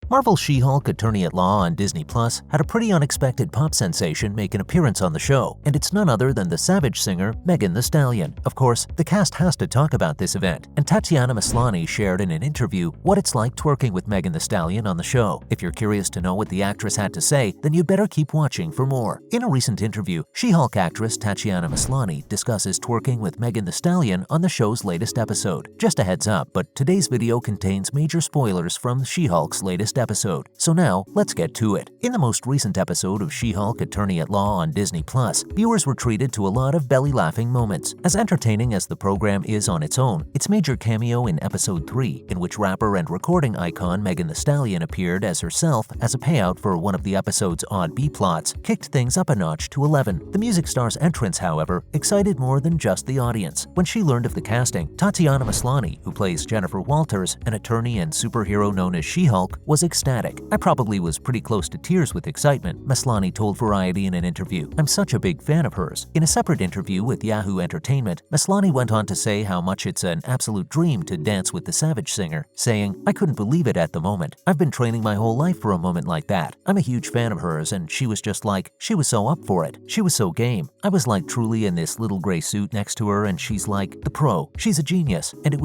Marvel's She-Hulk Attorney at Law on Disney Plus had a pretty unexpected pop sensation make an appearance on the show, and it's none other than the Savage singer Megan Thee Stallion. Of course, the cast has to talk about this event, and Tatiana Maslany shared in an interview what it's like twerking with Megan Thee Stallion on the show. If you're curious to know what the actress had to say, then you'd better keep watching for more. In a recent interview, She-Hulk actress Tatiana Maslany discusses twerking with Megan Thee Stallion on the show's latest episode. Just a heads up, but today's video contains major spoilers from She-Hulk's latest episode. So now, let's get to it. In the most recent episode of She-Hulk Attorney at Law on Disney Plus, viewers were treated to a lot of belly-laughing moments. As entertaining as the program is on its own, its major cameo in episode 3, in which rapper and recording icon Megan Thee Stallion appeared as herself as a payout for one of the episode's odd B-plots, kicked things up a notch to 11. The music star's entrance, however, excited more than just the audience. When she learned of the casting, Tatiana Maslany, who plays Jennifer Walters, an attorney and superhero known as She-Hulk, was ecstatic. "I probably was pretty close to tears with excitement," Maslany told Variety in an interview. "I'm such a big fan of hers." In a separate interview with Yahoo Entertainment, Maslany went on to say how much it's an absolute dream to dance with the Savage singer, saying, "I couldn't believe it at the moment. I've been training my whole life for a moment like that. I'm a huge fan of hers, and she was just like, she was so up for it. She was so game. I was like truly in this little gray suit next to her, and she's like the pro. She's a genius, and it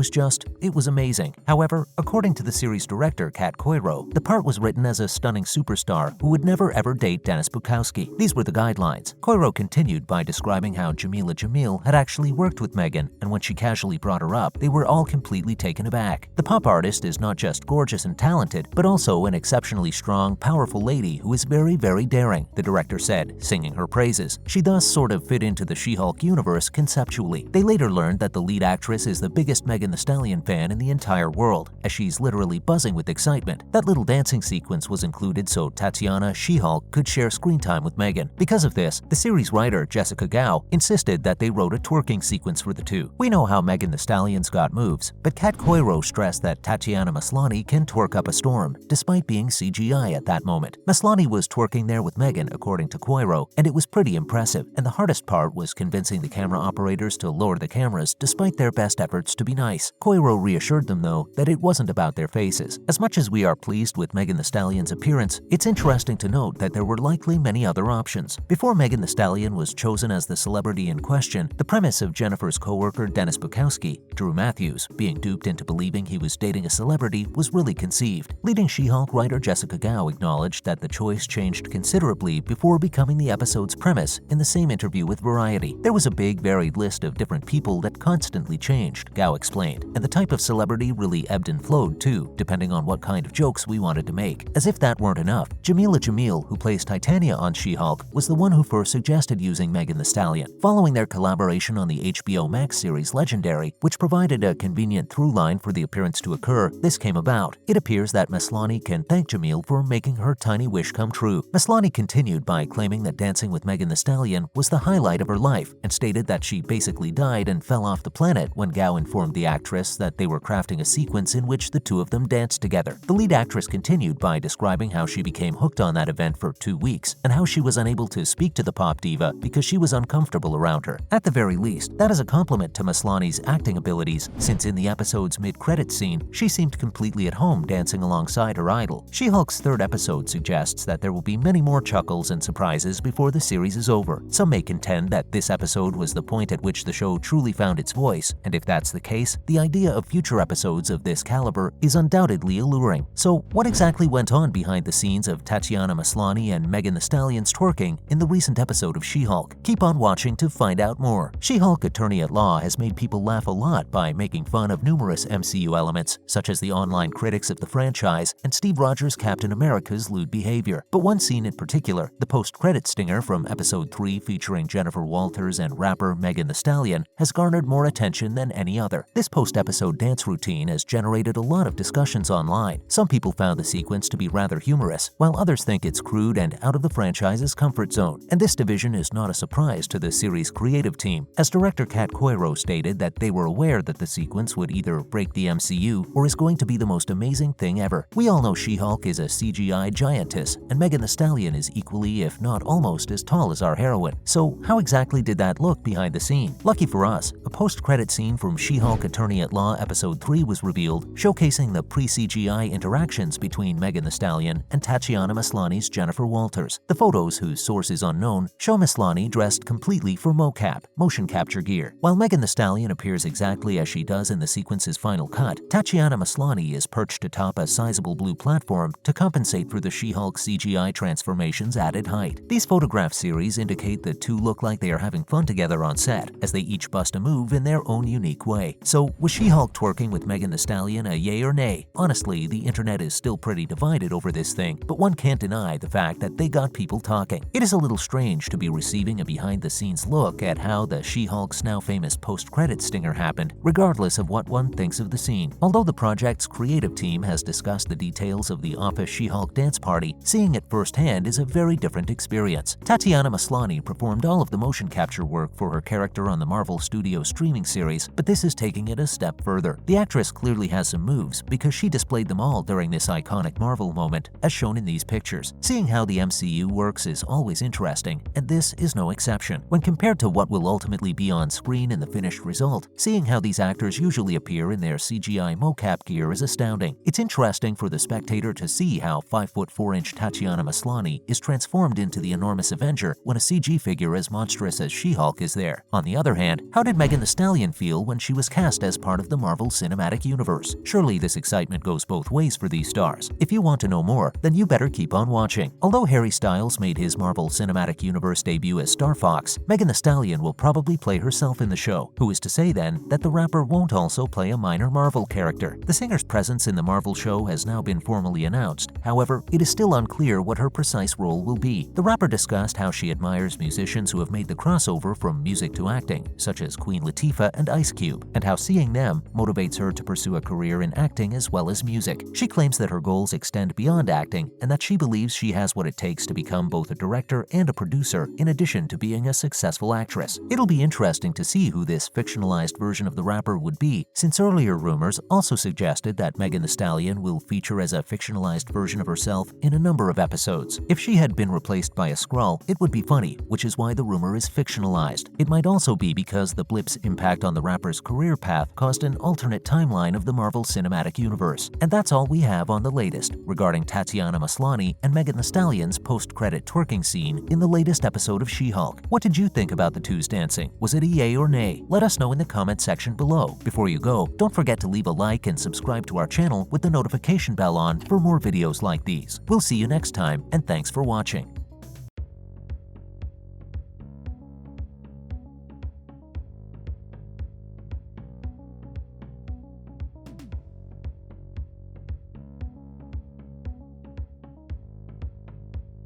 was amazing." However, according to the series director Kat Coiro, the part was written as a stunning superstar who would never ever date Dennis Bukowski. These were the guidelines. Coiro continued by describing how Jamil had actually worked with Megan, and when she casually brought her up, they were all completely taken aback. The pop artist is not just gorgeous and talented, but also an exceptionally strong, powerful lady who is very, very daring, the director said, singing her praises. She thus sort of fit into the She-Hulk universe conceptually. They later learned that the lead actress is the biggest Megan Thee Stallion fan in the entire world, as she's literally buzzing with excitement. That little dancing sequence was included so Tatiana, She-Hulk, could share screen time with Megan. Because of this, the series writer Jessica Gao insisted that they wrote a twerking sequence for the two. We know how Megan Thee Stallion's got moves, but Kat Coiro stressed that Tatiana Maslany can twerk up a storm, despite being CGI at that moment. Maslany was twerking there with Megan, according to Coiro, and it was pretty impressive, and the hardest part was convincing the camera operators to lower the cameras despite their best efforts to be nice. Coiro reassured them, though, that it wasn't about their faces. As much as we are pleased with Megan Thee Stallion's appearance, it's interesting to note that there were likely many other options. Before Megan Thee Stallion was chosen as the celebrity in question, the premise of Jennifer's coworker Dennis Bukowski, Drew Matthews, being duped into believing he was dating a celebrity was really conceived. Leading She-Hulk writer Jessica Gao acknowledged that the choice changed considerably before becoming the episode's premise in the same interview with Variety. "There was a big, varied list of different people that constantly changed," Gao explained, "and the type of celebrity really ebbed and flowed too, depending on what kind of jokes we wanted to make." As if that weren't enough, Jamil, who plays Titania on She-Hulk, was the one who first suggested using Megan Thee Stallion. Following their collaboration on the HBO Max series Legendary, which provided a convenient through line for the appearance to occur, this came about. It appears that Maslany can thank Jamil for making her tiny wish come true. Maslany continued by claiming that dancing with Megan Thee Stallion was the highlight of her life, and stated that she basically died and fell off the planet when Gao informed the actress that they were crafting a sequence in which the two of them danced together. The lead actress continued by describing how she became hooked on that event for 2 weeks, and how she was unable to speak to the pop diva because she was uncomfortable around her. At the very least, that is a compliment to Maslany's acting abilities, since in the episode's mid-credits scene, she seemed completely at home dancing alongside her idol. She-Hulk's third episode suggests that there will be many more chuckles and surprises before the series is over. Some may contend that this episode was the point at which the show truly found its voice, and if that's the case, the idea of future episodes of this caliber is undoubtedly alluring. So, what exactly went on behind the scenes of Tatiana Maslany and Megan Thee Stallion's twerking in the recent episode of She-Hulk? Keep on watching to find out more. She-Hulk Attorney at Law has made people laugh a lot by making fun of numerous MCU elements, such as the online critics of the franchise and Steve Rogers' Captain America's lewd behavior. But one scene in particular, the post-credit stinger from episode 3 featuring Jennifer Walters and rapper Megan Thee Stallion, has garnered more attention than any other. This post-episode dance routine has generated a lot of discussions online. Some people found the sequence to be rather humorous, while others think it's crude and out of the franchise's comfort zone. And this division is not a surprise to the series' creative team, as director Kat Coiro stated that they were aware that the sequence would either break the MCU or is going to be the most amazing thing ever. We all know She-Hulk is a CGI giantess, and Megan Thee Stallion is equally, if not almost, as tall as our heroine. So how exactly did that look behind the scene? Lucky for us, a post-credit scene from She-Hulk Attorney at Law episode 3 was revealed, showcasing the pre-CGI interactions connections between Megan Thee Stallion and Tatiana Maslany's Jennifer Walters. The photos, whose source is unknown, show Maslany dressed completely for mocap, motion capture gear. While Megan Thee Stallion appears exactly as she does in the sequence's final cut, Tatiana Maslany is perched atop a sizable blue platform to compensate for the She-Hulk CGI transformation's added height. These photograph series indicate the two look like they are having fun together on set, as they each bust a move in their own unique way. So, was She-Hulk twerking with Megan Thee Stallion a yay or nay? Honestly, the internet is still pretty divided over this thing, but one can't deny the fact that they got people talking. It is a little strange to be receiving a behind-the-scenes look at how the She-Hulk's now famous post-credits stinger happened, regardless of what one thinks of the scene. Although the project's creative team has discussed the details of the office She-Hulk dance party, seeing it firsthand is a very different experience. Tatiana Maslany performed all of the motion capture work for her character on the Marvel Studios streaming series, but this is taking it a step further. The actress clearly has some moves because she displayed them all during this iconic Marvel moment, as shown in these pictures. Seeing how the MCU works is always interesting, and this is no exception. When compared to what will ultimately be on screen in the finished result, seeing how these actors usually appear in their CGI mocap gear is astounding. It's interesting for the spectator to see how 5'4" Tatiana Maslany is transformed into the enormous Avenger when a CG figure as monstrous as She-Hulk is there. On the other hand, how did Megan Thee Stallion feel when she was cast as part of the Marvel Cinematic Universe? Surely this excitement goes both ways for these stars. If you want to know more, then you better keep on watching. Although Harry Styles made his Marvel Cinematic Universe debut as Star Fox, Megan Thee Stallion will probably play herself in the show. Who is to say then that the rapper won't also play a minor Marvel character? The singer's presence in the Marvel show has now been formally announced. However, it is still unclear what her precise role will be. The rapper discussed how she admires musicians who have made the crossover from music to acting, such as Queen Latifah and Ice Cube, and how seeing them motivates her to pursue a career in acting as well as music. She claims that her goals extend beyond acting and that she believes she has what it takes to become both a director and a producer, in addition to being a successful actress. It'll be interesting to see who this fictionalized version of the rapper would be, since earlier rumors also suggested that Megan Thee Stallion will feature as a fictionalized version of herself in a number of episodes. If she had been replaced by a Skrull, it would be funny, which is why the rumor is fictionalized. It might also be because the blip's impact on the rapper's career path caused an alternate timeline of the Marvel Cinematic Universe. And that's all we have on the latest regarding Tatiana Maslany and Megan Thee Stallion's post-credit twerking scene in the latest episode of She-Hulk. What did you think about the two's dancing? Was it a yay or nay? Let us know in the comment section below. Before you go, don't forget to leave a like and subscribe to our channel with the notification bell on for more videos like these. We'll see you next time, and thanks for watching.